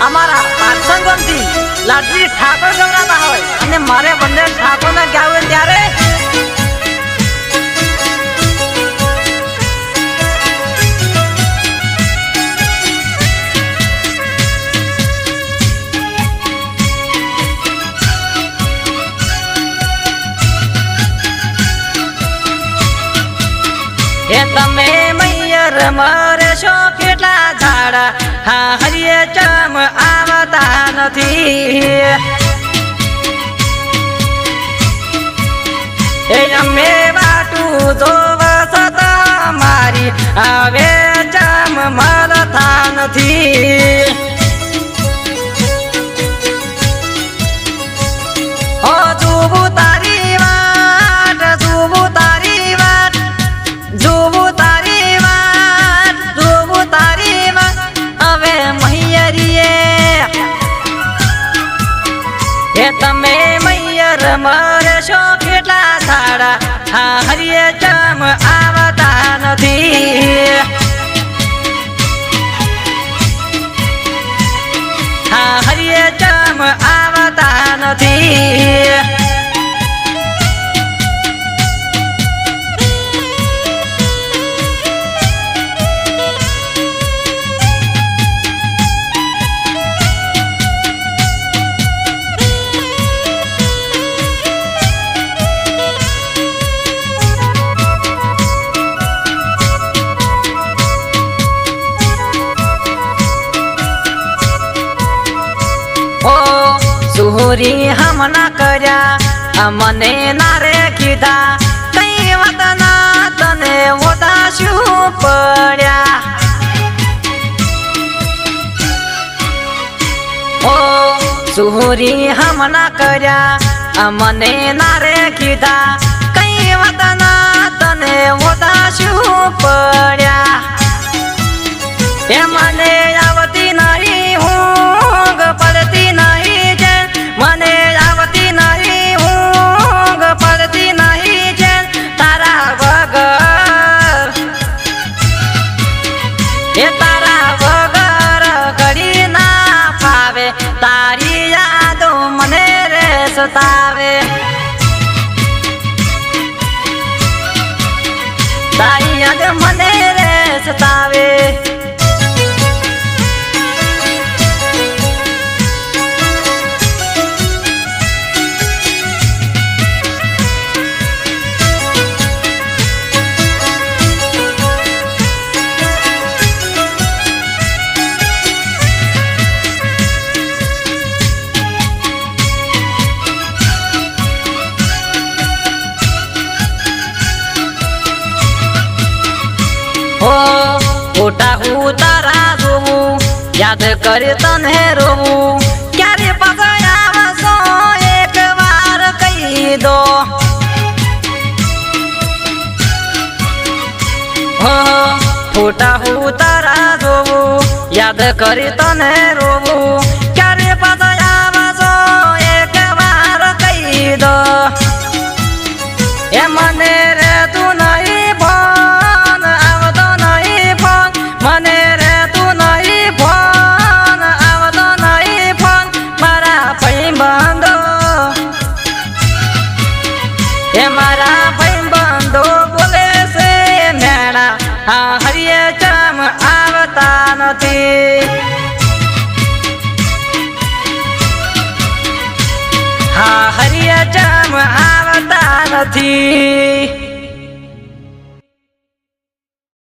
અમારા પાટસંગમથી લાડજી ઠાકોર ગવરાતા હોય અને મારે બંને ઠાકોરને ગાવે ત્યારે એ તમે મૈયર મરે છો કેટલા ઝાડા હા હરિયે ચમ આવતા નથી એ અમે વાટું જોવા છતાં મારી હવે ચમ મળતા નથી ઓ જોવું તારી વાટ જોવું તારી વાટ જોવું તારી વાત જોવું તારી વાત હવે મૈયરીએ એ તમે મૈયર મરે છો કેટલા ઝાડા હા હરિયે ચમ આવતા નથી હા હરિયે ચમ આવતા નથી સુરી હમણાં કર્યા મને ના રે કીધા કઈ વાત ના તને હોતા શું પડ્યા ઓ સુરી હમણાં કર્યા મને ના રે કીધા કઈ વાત ના તને હોતા શું પડ્યા એ મને આવતી નહીં ઊંઘ પડતી નહીં મને આવતી નહીં ઊંઘ પડતી નહીં છે તારા વગર એ તારા વગર ઘડી ના ફાવે તારી યાદો મને રે સતાવે તારી યાદ મને રે સતાવે ફોટા ઉતારા જોવું યાદ કરી તને રોવું ક્યારે પાછા આવશો એક વાર કહી દો ફોટા ઉતારા જોવું યાદ કરી તને રોવું ક્યારે પાછા આવશો એક વાર કહી દો એ મને રે તું નહીં ફોન આવતો નહીં ફોન મને રે તું નહીં ફોન આવતો નહીં ફોન મારા ભાઈબંધો એ મારા ભાઈબંધો બોલે છે મેણા હા હરિયે ચમ આવતા નથી હા હરિયે ચમ આવતા નથી